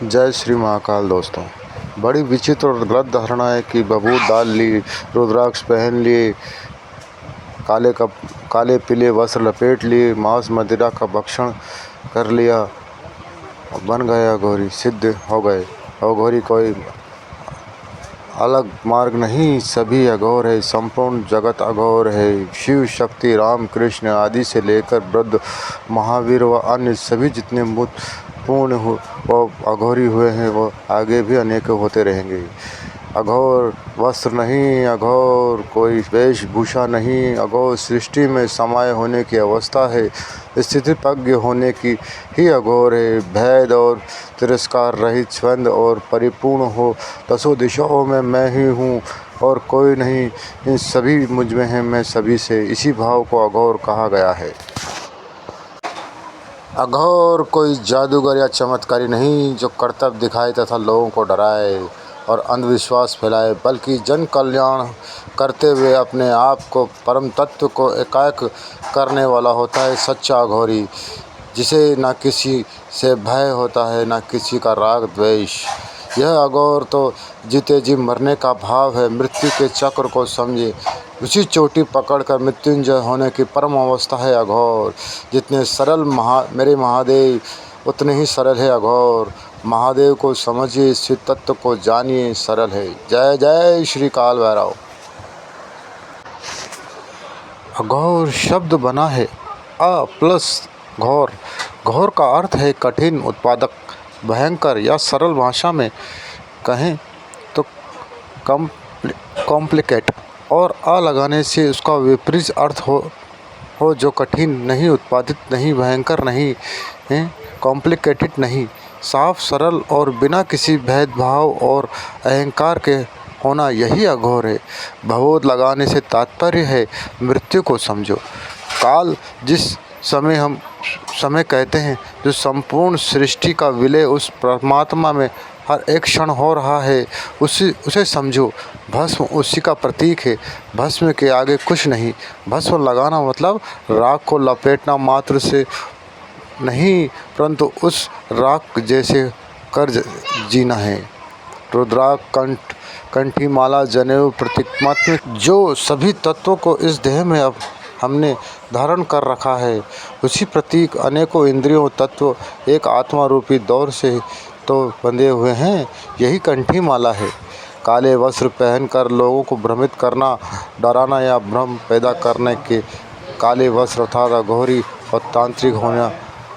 जय श्री महाकाल। दोस्तों, बड़ी विचित्र और गलत धारणा है कि भभूत डाल ली, रुद्राक्ष पहन लिए, काले पीले वस्त्र लपेट लिए, मांस मदिरा का भक्षण कर लिया और बन गए अघोरी, सिद्ध हो गए। अघोरी कोई अलग मार्ग नहीं, सभी अघोर है, संपूर्ण जगत अघोर है। शिव शक्ति राम कृष्ण आदि से लेकर बुद्ध महावीर व अन्य सभी जितने पूर्ण वो अघोरी हुए हैं, वो आगे भी अनेक होते रहेंगे। अघोर वस्त्र नहीं, अघोर कोई वेशभूषा नहीं, अघोर सृष्टि में समाये होने की अवस्था है, स्थितिपज्ञ होने की ही अघोर है। भेद और तिरस्कार रहित स्वयं और परिपूर्ण हो, दसों दिशाओं में मैं ही हूँ और कोई नहीं, इन सभी मुझ में है, मैं सभी से, इसी भाव को अघोर कहा गया है। अघोर कोई जादूगर या चमत्कारी नहीं जो कर्तव्य दिखाए तथा लोगों को डराए और अंधविश्वास फैलाए, बल्कि जन कल्याण करते हुए अपने आप को परम तत्व को एकात्म करने वाला होता है सच्चा अघोरी, जिसे न किसी से भय होता है न किसी का राग द्वेष। यह अघोर तो जीते जी मरने का भाव है, मृत्यु के चक्र को समझे, उसी चोटी पकड़कर मृत्युंजय होने की परम अवस्था है अघोर। जितने सरल मेरे महादेव, उतने ही सरल है अघोर। महादेव को समझिए, इस तत्व को जानिए, सरल है। जय जय श्री काल भैरव। अघोर शब्द बना है अ प्लस घोर। घोर का अर्थ है कठिन, उत्पादक, भयंकर, या सरल भाषा में कहें तो कॉम्प्लिकेट, और आ लगाने से उसका विपरीत अर्थ हो जो कठिन नहीं, उत्पादित नहीं, भयंकर नहीं, कॉम्प्लिकेटेड नहीं, साफ सरल और बिना किसी भेदभाव और अहंकार के होना, यही अघोर है। भभूत लगाने से तात्पर्य है मृत्यु को समझो। काल जिस समय कहते हैं, जो संपूर्ण सृष्टि का विलय उस परमात्मा में हर एक क्षण हो रहा है, उसे समझो। भस्म उसी का प्रतीक है, भस्म के आगे कुछ नहीं। भस्म लगाना मतलब राख को लपेटना मात्र से नहीं, परंतु उस राख जैसे कर जीना है। रुद्राक्ष, कंठी माला, जनेऊ प्रतीकात्मक जो सभी तत्वों को इस देह में अब हमने धारण कर रखा है, उसी प्रतीक अनेकों इंद्रियों तत्व एक आत्मा रूपी दौर से तो बंधे हुए हैं, यही कंठी माला है। काले वस्त्र पहनकर लोगों को भ्रमित करना, डराना या भ्रम पैदा करने के काले वस्त्र अर्थात अघोरी और तांत्रिक होना,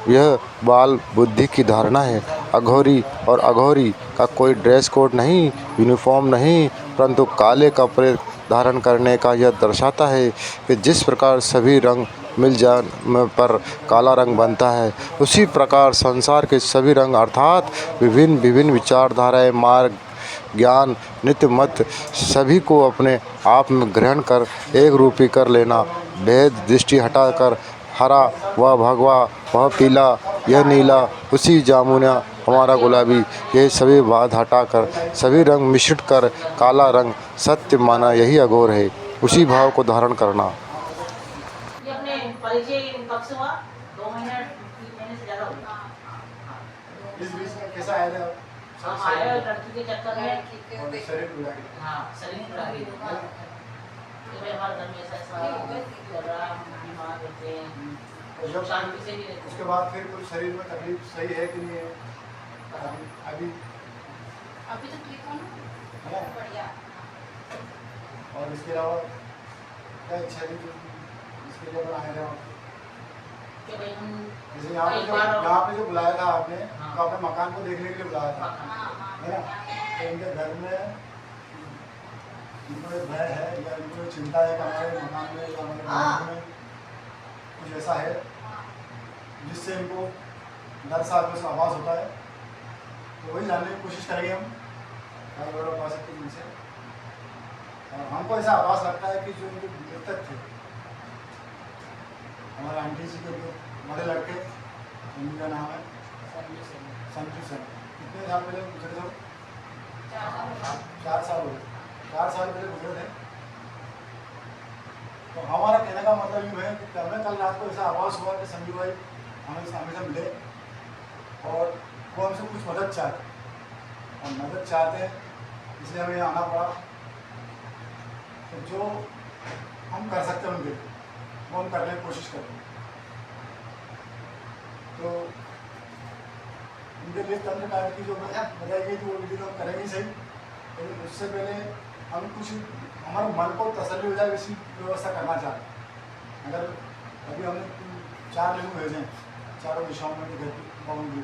यह बाल बुद्धि की धारणा है। अघोरी और अघोरी का कोई ड्रेस कोड नहीं, यूनिफॉर्म नहीं, परंतु काले कपड़े धारण करने का यह दर्शाता है कि जिस प्रकार सभी रंग मिल जाने पर काला रंग बनता है, उसी प्रकार संसार के सभी रंग अर्थात विभिन्न विभिन्न विचारधाराएं, मार्ग, ज्ञान, नित्य मत, सभी को अपने आप में ग्रहण कर एक रूपी कर लेना। भेद दृष्टि हटाकर हरा वह भगवा, वह पीला, यह नीला, उसी जामुना हमारा गुलाबी, ये सभी बात हटाकर सभी रंग मिश्रित कर काला रंग सत्य माना, यही अघोर है। उसी भाव को धारण करना। कैसा आया था? हम आए लड़की के चक्कर में शरीर बुला के, हाँ शरीर बुला के, तो हमारे घर में ऐसा चल रहा, बीमार रहते हैं, शांति से नहीं रहते। उसके बाद फिर कुछ शरीर में तकलीफ सही है कि नहीं है? अभी तो ठीक हो ना, बढ़िया। और इसके अलावा क्या इच्छा थी इसके लिए बनाए थे? जैसे यहाँ पे जो बुलाया था आपने, तो आपने मकान को देखने के लिए बुलाया था, है ना? तो इनके घर में इनको भय है या इनको चिंता है कि हमारे मकान में या हमारे घर में कुछ ऐसा है जिससे इनको डर सा आवाज़ होता है, तो वही जानने की कोशिश करेंगे हम पास से। हमको ऐसा आवाज़ लगता है कि जो इनके मृतक थे, हमारे आंटी जी के बड़े लड़के, उनका नाम है संजू सर। कितने साल पहले गुजरे थे? 4 साल हो गए। 4 साल पहले गुजरे थे। तो हमारा कहने का मतलब यूँ है कि हमें कल रात को ऐसा आवाज़ हुआ कि संजू भाई हमें हमेशा मिले और वो हमसे कुछ मदद चाहते। और मदद चाहते हैं, इसलिए हमें आना पड़ा। तो जो हम कर सकते हैं उनके लिए वो हम करने की कोशिश करते हैं। तो उनके लिए तंत्र टाइप की जो बताई गई थी वो वीडियो हम करेंगे सही, लेकिन उससे पहले हम कुछ हमारे मन को तसल्ली हो जाए इसी व्यवस्था करना चाहते हैं। अगर अभी हमने 4 मेनू भेजे हैं चारों दिशाओं में घर की बाउंड्री,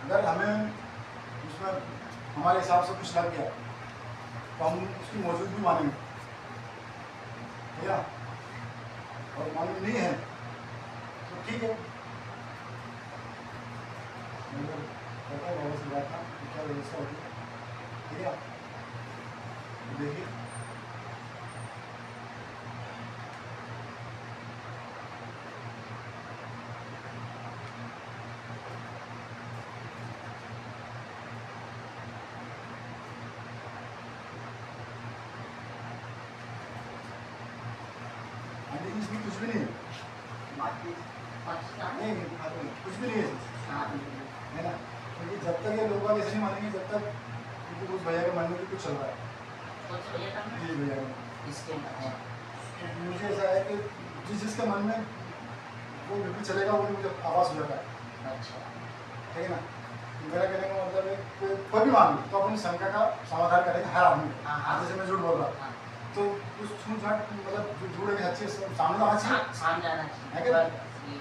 अगर हमें उसमें हमारे हिसाब से कुछ लग गया तो हम उसकी मौजूदगी मानेंगे, ठीक है। और मालूम नहीं है तो ठीक है, पता है बाबा से बात था क्या व्यवस्था होती है, ठीक है। देखिए इसमें कुछ भी नहीं है, नहीं कुछ भी नहीं है, है ना। क्योंकि जब तक ये लोग बाग ऐसे नहीं मानेंगे जब तक क्योंकि उस भैया के मन में भी कुछ चल रहा है। जी भैया हाँ, मुझे ऐसा है कि जिसके मन में वो बिल्कुल चलेगा वो मुझे आवाज़ हो जाता है, ठीक है ना। मेरा कहने का मतलब है कोई भी मान लो तो अपनी शंका का समाधान करेंगे हर आदमी। जैसे मैं झूठ बोल रहा तो उस छूट छाट मतलब झूठ एक अच्छी सामने आना चाहिए, है कि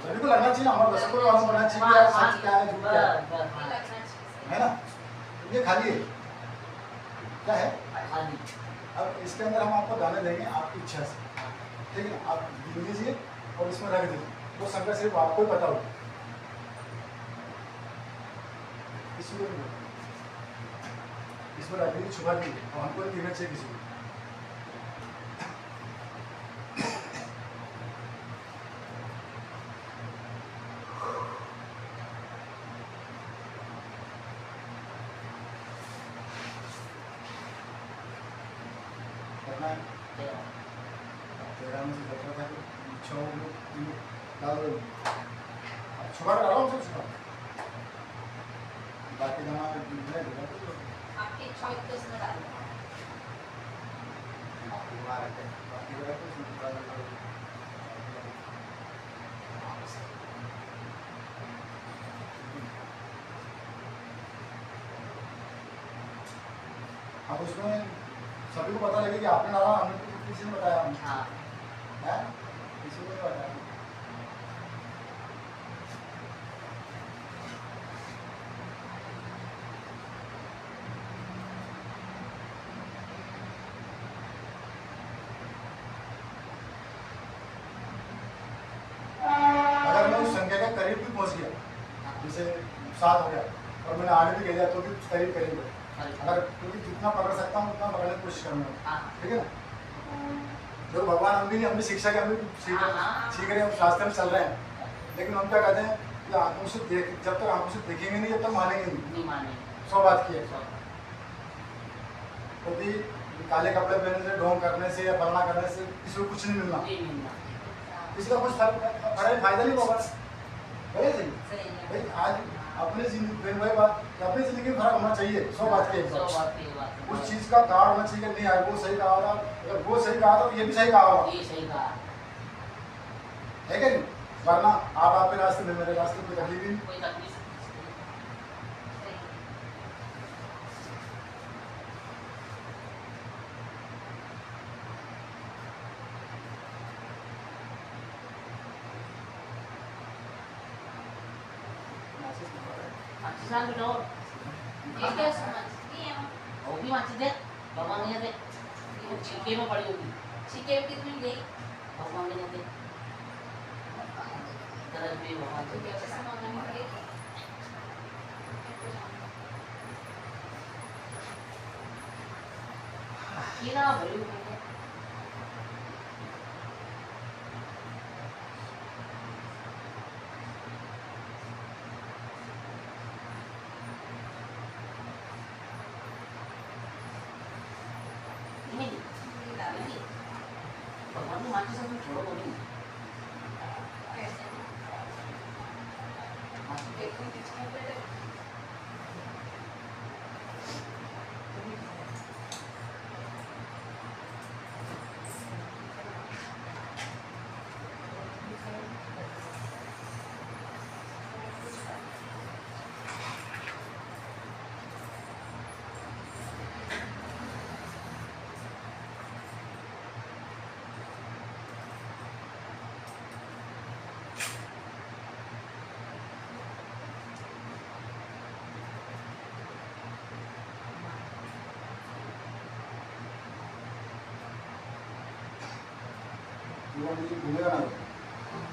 सभी को लगना चाहिए, हमारे दर्शकों को मालूम पड़ना चाहिए कि यार सच क्या है झूठ क्या है ना। ये खाली है क्या है खाली। अब इसके अंदर हम आपको दाने देंगे आपकी इच्छा से, ठीक है ना। आप गिन लीजिए और इसमें रख दीजिए, वो संख्या सिर्फ आपको ही पता होगी। इसमें रख दीजिए, छुपा दीजिए और हमको नहीं दिखना चाहिए किसी को। करना है तेरा में से बता था कि इच्छाओं को डाल दो, छुपा कर डालो उसे छुपा, बाकी जमा आपकी इच्छा को इसमें डाल दो, बाकी जगह तो इसमें डाल दो। अब उसमें सभी को पता लगे कि आपने डाला, हमने तो किसी ने बताया हमने है किसी को नहीं बताया। अगर मैं उस संख्या के करीब भी पहुंच गया, जैसे 7 हो गया और मैंने 8 भी कह दिया तो भी करीब करीब है। अगर क्योंकि जितना पकड़ सकता हूँ उतना पकड़ने की कोशिश करूँगा, ठीक है ना। जो भगवान हम भी शिक्षा के हम भी सीख रहे हैं, हम शास्त्र में चल रहे हैं, लेकिन हम क्या कहते हैं कि आंखों से देख जब तक आंखों से देखेंगे नहीं जब तक मानेंगे नहीं। 100 बात की है। क्योंकि काले कपड़े पहनने से ढोंग करने से या फलना करने से किसी को कुछ नहीं मिलना, किसी का कुछ फायदा नहीं होगा। भाई आज अपनी जिंदगी वही बात अपनी जिंदगी में फर्क होना चाहिए। 100 बात की उस चीज का कारण होना चाहिए कि नहीं यार वो सही कहा था, अगर वो सही कहा था तो ये भी सही कहा होगा, है कि नहीं। वरना आप आपके रास्ते में मेरे रास्ते में कोई तकलीफ ही नहीं। Saan ko होगी वहाँ से देख भगवान ने देख छिके में पड़ी होगी, छिके में कितनी गई भगवान ने देख तरह भी भगवान को क्या सामान में गई कीड़ा भरी हुई है। भगवान को मानते समय छोड़ो बोली मुझे घूमेगा ना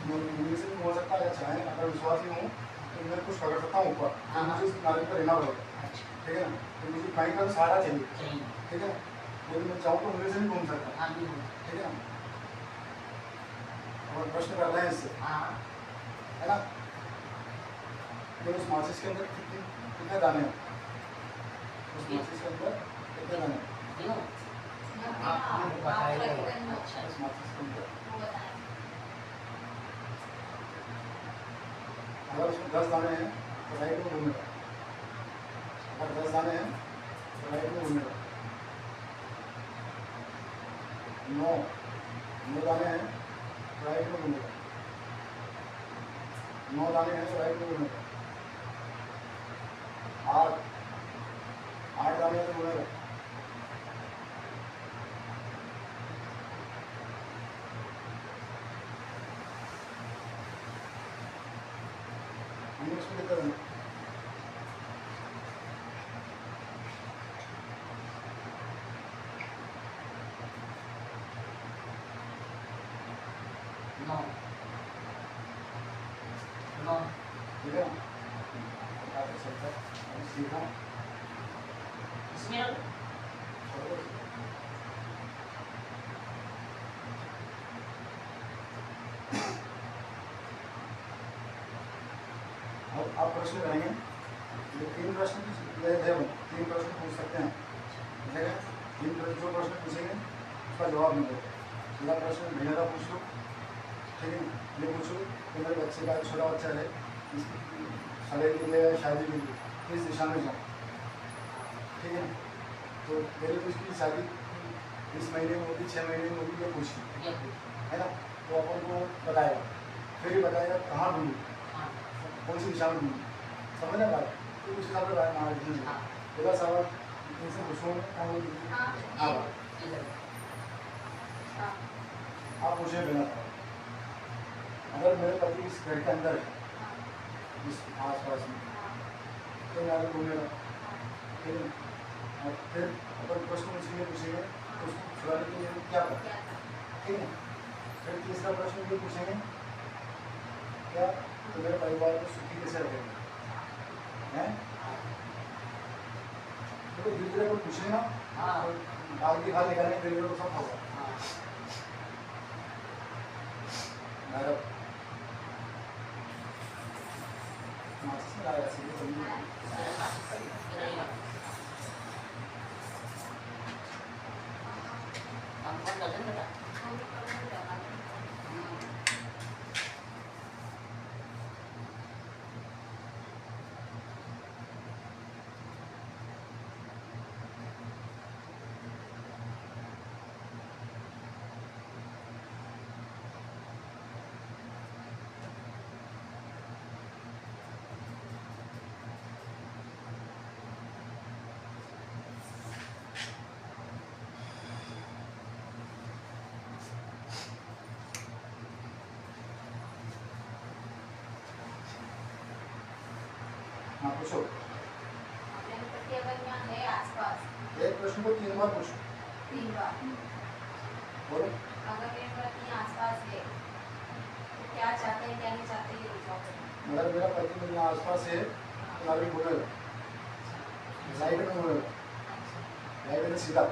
मुझे से हो सकता है चाहे अगर विश्वास ही हूँ तो मैं कुछ पकड़ सकता हूँ ऊपर मुझे इस नाले पर रहना पड़ेगा ठीक है ना तो मुझे कहीं का सहारा चाहिए ठीक है यदि मैं चाहूँ तो मुझे से भी घूम सकता हूँ ठीक है ना और प्रश्न कर रहे हैं इससे है ना तो उस माचिस के अंदर कितने दाने हैं उस माचिस के अंदर कितने दाने हैं उस माचिस के अंदर अगर उसमें 10 दाने हैं तो राइट में घूमेगा अगर 10 दाने हैं तो राइट में घूमेगा 9 दाने हैं तो राइट में घूमेगा 9 दाने हैं तो राइट में घूमेगा 8 दाने हैं तो घूमेगा 9 उसमें कितना दाना ठीक है ना सीखा अब आप प्रश्न करेंगे ये 3 प्रश्न तीन प्रश्न पूछ सकते हैं ठीक है जो प्रश्न पूछेंगे उसका जवाब नहीं देते सीधा प्रश्न महीने का पूछ लो ठीक है ये पूछो कि मेरे बच्चे का छोटा बच्चा है शादी के लिए शादी के लिए किस दिशा में जाऊँ ठीक है तो पहले तो इसकी शादी इस महीने में होगी 6 महीने में होगी ये पूछी है ना तो अपन को बताएगा फिर ये बताएगा कहाँ ढूंढूँ कौन सी दिशा में ढूंढूँ समझ ना बात तो उस हिसाब से मार्ग पहला सवाल इनसे पूछो हाँ आप पूछे बिना अगर मेरे पति इस घर के अंदर है इस आस पास में तो मैं आगे घूमेगा ठीक है और फिर अगर प्रश्न मुझसे पूछेंगे तो उसको छुड़ाने के लिए क्या करें ठीक है फिर तीसरा प्रश्न ये पूछेंगे क्या तो मेरे परिवार को सुखी कैसे रखेंगे हैं तो धीरे धीरे को पूछेगा आगे हाथ निकालने धीरे धीरे सब होगा हाँ पूछो एक प्रश्न को 3 बार पूछो 3 बार बोलो अगर मेरे पति आसपास है तो क्या चाहते हैं क्या नहीं चाहते ये बताओ अगर मेरा पति मेरे आसपास है तो आगे बोलेगा राइट में बोलेगा राइट में सीधा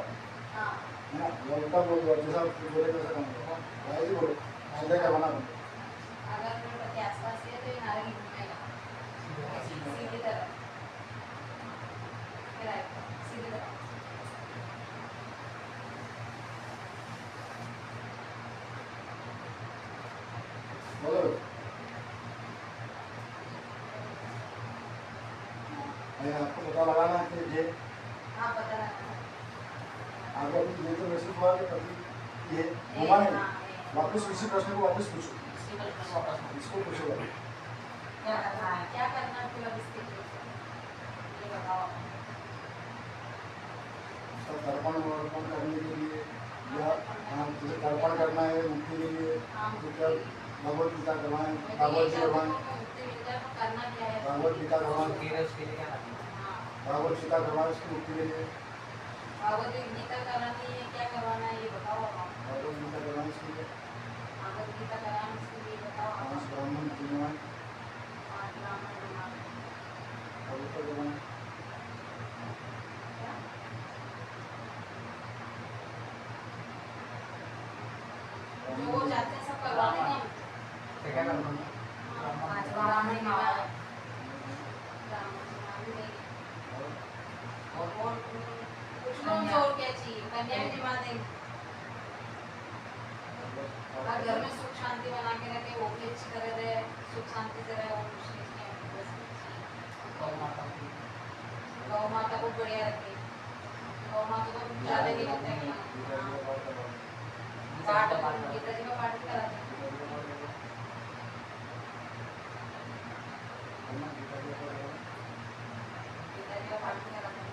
हाँ है ना उल्टा बोल दो जैसा बोले वैसा काम करो राइट ही बोलो सीधा क्या बना अगर मेरे पति आसपास है तो ये नारंगी घूमेगा सीधी तरफ राइट सीधी तरफ बोलो आपको पता लगाना है कि ये हाँ पता लगा आगे अभी ये तो मैसेज हुआ कि पति ये घुमा नहीं वापस उसी प्रश्न को वापस पूछो इसको पूछो क्या करना है फिर इसके लिए ये बताओ उसका तर्पण वर्पण करने के लिए या तुझे तर्पण करना है मुक्ति के लिए तो क्या भगवत गीता करवाएं भागवत जी करवाएं करना क्या है भागवत गीता करवाएं भागवत गीता करवाएं उसकी मुक्ति के लिए भगवत गीता करानी है क्या करवाना है ये बताओ आप भागवत गीता करवाएं उसके लिए भागवत गीता का नाम इसके लिए बताओ। 5 ब्राह्मण विद्यमान, 5 ब्राह्मण विद्यमान। पवित्र विद्यमान, क्या? जो वो चाहते हैं सब करवा देंगे हम। क्या करना है? 5 ब्राह्मण विद्यमान, ब्राह्मण विद्यमान भी नहीं। और कुछ लोग जो और क्या चाहिए, कन्या भी दिवा देंगे। और घर में सुख शांति बना के रखे, वो भी अच्छी तरह रहे, सुख शांति से रहे, और कुछ नहीं चाहिए। बस गौ माता की गौ माता को बढ़िया रखे। गौ माता को ज्यादा नहीं रखते हैं। पाठ गीता जी का पाठ भी कराते हैं। गीता जी का पाठ भी कराते हैं।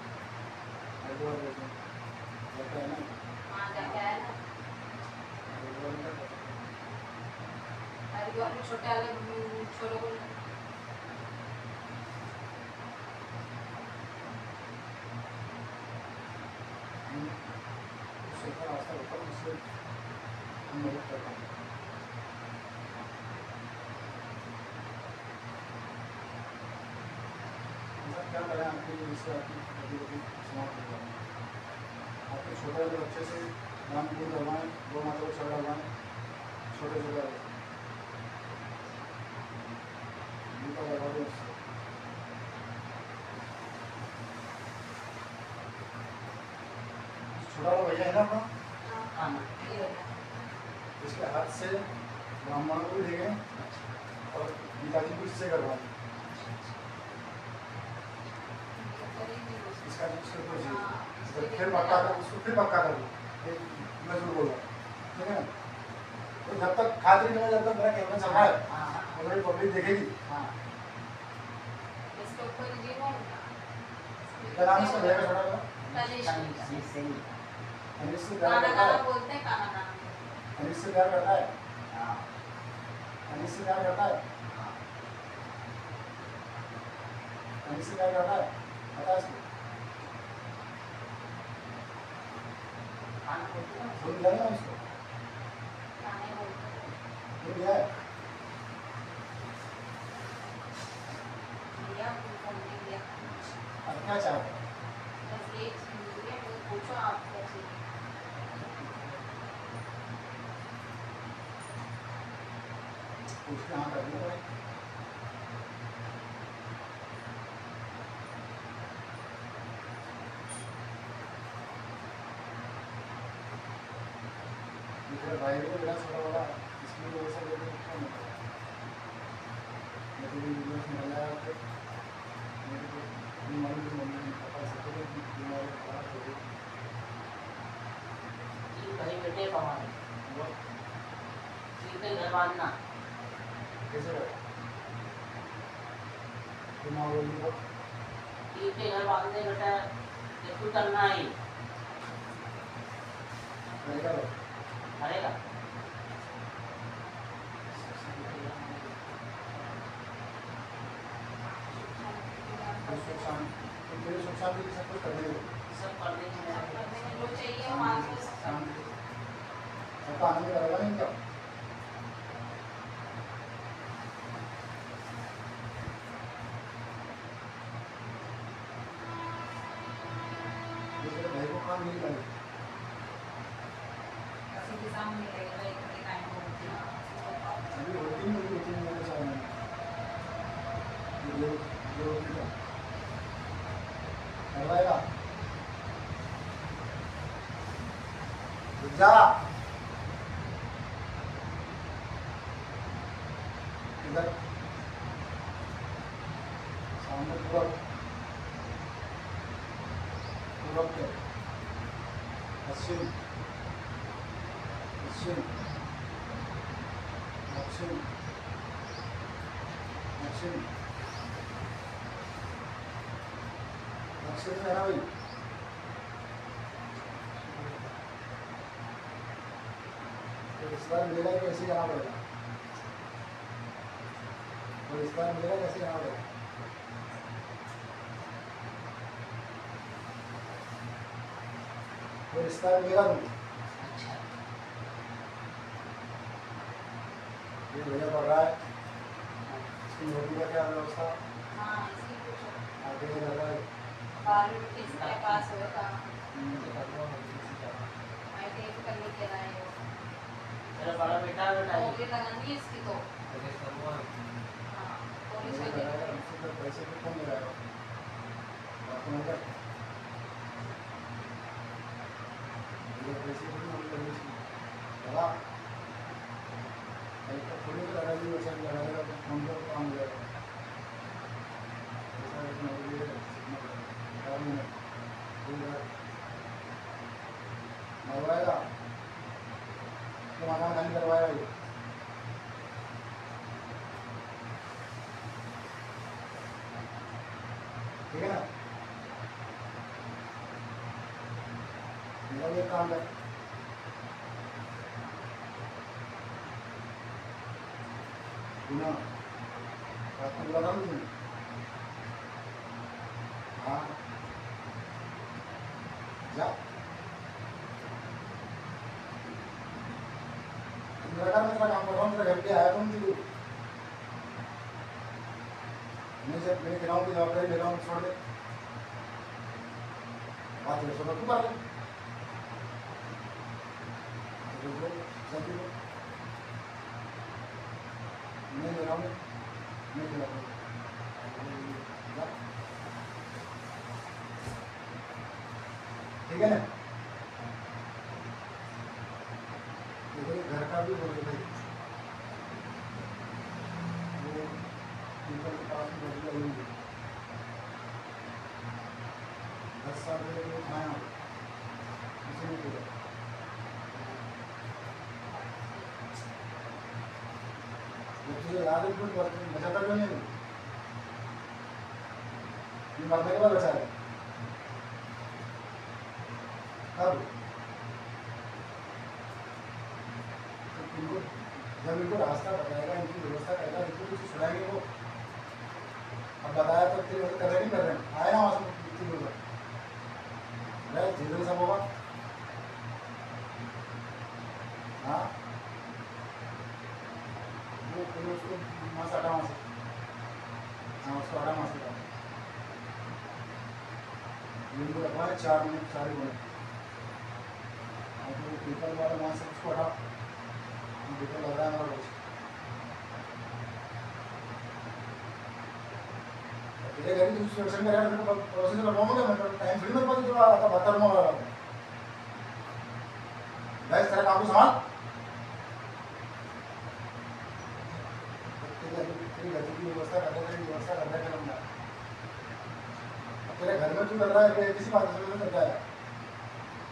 हाँ जाके आया ना। हरिद्वार में छोटे वाले छोरों को रास्ता होता है, उससे हम मदद कर पाएंगे। क्या करें आपके लिए, जिससे आपकी गतिविधि समाप्त हो जाए। आपके छोटे वाले बच्चे से राम पूर्ण करवाएं, गौ माता को चढ़ावाएं, छोटे छोटे गीता लगा दें उससे। छोटा वाला भैया है ना अपना, हाँ इसके हाथ से ब्राह्मण को भी देंगे और गीता जी को इससे करवाएं। इसका उसके ऊपर जी फिर पक्का कर, उसको फिर पक्का कर दो। मैं जरूर बोल रहा हूँ, ठीक है ना। तो जब तक खातिर नहीं, जब तक मेरा कैमरा चल रहा है और मेरी पब्लिक देखेगी। इसके ऊपर जी वो क्या नाम इसका भैया का छोटा वाला? तनिष्क। अनिश से प्यार काना करता काना है, बोलते हैं, काना काना। अनिश से प्यार करता है, अनिश से प्यार करता है, अनिश से प्यार करता है, पता है इसको? सुन लिया ना इसको? काने बोलते हैं। सुन लिया है? लिया, उनको नहीं लिया। अब क्या चाहते हैं? बस ये चीज़ है, मुझे पूछो आप क्या चाहिए। उसके यहाँ करना पड़ेगा। मेरे भाई को मेरा छोटा वाला इसमें वजह से लेकर क्यों नहीं पड़ा? मैं तो भी वीडियो में मिला है आपको, मेरे को बीमारी की मम्मी नहीं पता सकते थे कि बीमारी खराब हो गई। भाई बेटे कमाने वो के घर बांधना कैसे रहे? दिमाग वाली को के घर बांधने बेटा देखो करना ही रहेगा वो। मरेगा फिर सुख शांति, तो मेरे सुख शांति के सब कुछ करने दो। सब कर देंगे जो चाहिए वहाँ से शांति सबका आनंद रहेगा नहीं क्या? दूसरे भाई को काम नहीं करे। किसी के सामने रहेगा, एक बड़े टाइम को होती है। अभी होती नहीं मेरे सामने। ये होती है करवाएगा। रुक जा इधर सामने पूरब पूरब के पश्चिम पश्चिम दक्षिण दक्षिण दक्षिण में है ना भाई? तो इस बार मिलेगा कि ऐसे जाना पड़ेगा? तो इस बार मिलेगा कैसे जाना पड़ेगा? तो इस बार मिलेगा तुम अच्छा बढ़िया पढ़ रहा है। इसकी नौकरी का क्या व्यवस्था हाँ इसकी कुछ आगे लग रहा है? 12वीं में किसका पास हुआ था ITI भी करने के रहा है वो। मेरा बड़ा बेटा नौकरी लगानी है इसकी तो हाँ पुलिस मुझे वाले लगा यार हमसे तो पैसे भी कम ले रहा है बात समझ गया? मुझे पैसे भी कम लगे इसमें लगा ऐसा थोड़ी तो लगा दी वैसा लगाएगा तो फोन पर काम हो जाएगा ऐसा एक नौकरी है सीखना पड़ेगा 4 महीने ठीक है करवाएगा तो माना नहीं करवाएगा ये ठीक है ना मेरा भी एक काम है सुना रात को लगा मुझे हाँ जा लगा मैं तेरा काम कर रहा हूँ तेरे घर पे आया तुम तू मैं जब मेरे गिराऊँ की जवाबदारी ले रहा हूँ छोड़ दे बात ये सुनो तू कर ले जल्दी लो मैं ले रहा हूँ मैं खिला रहा हूँ ठीक है ना घर का भी बोले भाई वो पीपल के पास में बदला ही नहीं 10 साल पहले वो खाया किसी ने बोला जब तुझे याद है कुछ बचा था क्यों नहीं ये मरने के बाद बचा है कब जब इनको रास्ता बताएगा इनकी व्यवस्था करेगा इनको कुछ छुड़ाएंगे वो अब बताया तो तेरी मदद कर रहे नहीं कर रहे हैं आए ना वहाँ से कितनी लोग है धीरे सब होगा हाँ वो पहले उसको वहाँ से हटा वहाँ से हाँ उसको हटा वहाँ से इनको रखवा है 4 मिनट सारे बोले अब वो पीपल वाला वहाँ से उसको हटा देखो लग रहा है हमारा तेरे घर की सिचुएशन में यार मेरे को प्रोसेस करवाऊंगा मैं टाइम फ्री में पता चला आता बता रहा हूँ गैस तेरा काम को संभाल तेरी घर की व्यवस्था करने की व्यवस्था करने का लंबा तेरे घर में तू लग रहा है किसी बात से करता है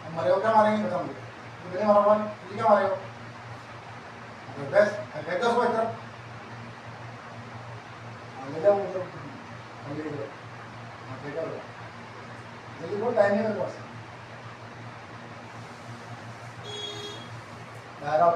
हम मरे हो क्या मारेंगे बता मुझे तू नहीं मारा हुआ तुझे क्या मारे हो बस फेंक दो उसको एक तरफ ले जाओ वो ले जाओ हाँ फेंका लो जल्दी बहुत टाइम नहीं है मेरे पास बाहर आओ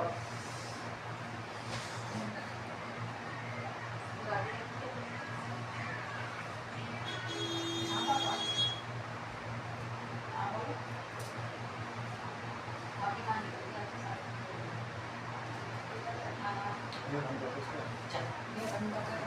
ये बंद कर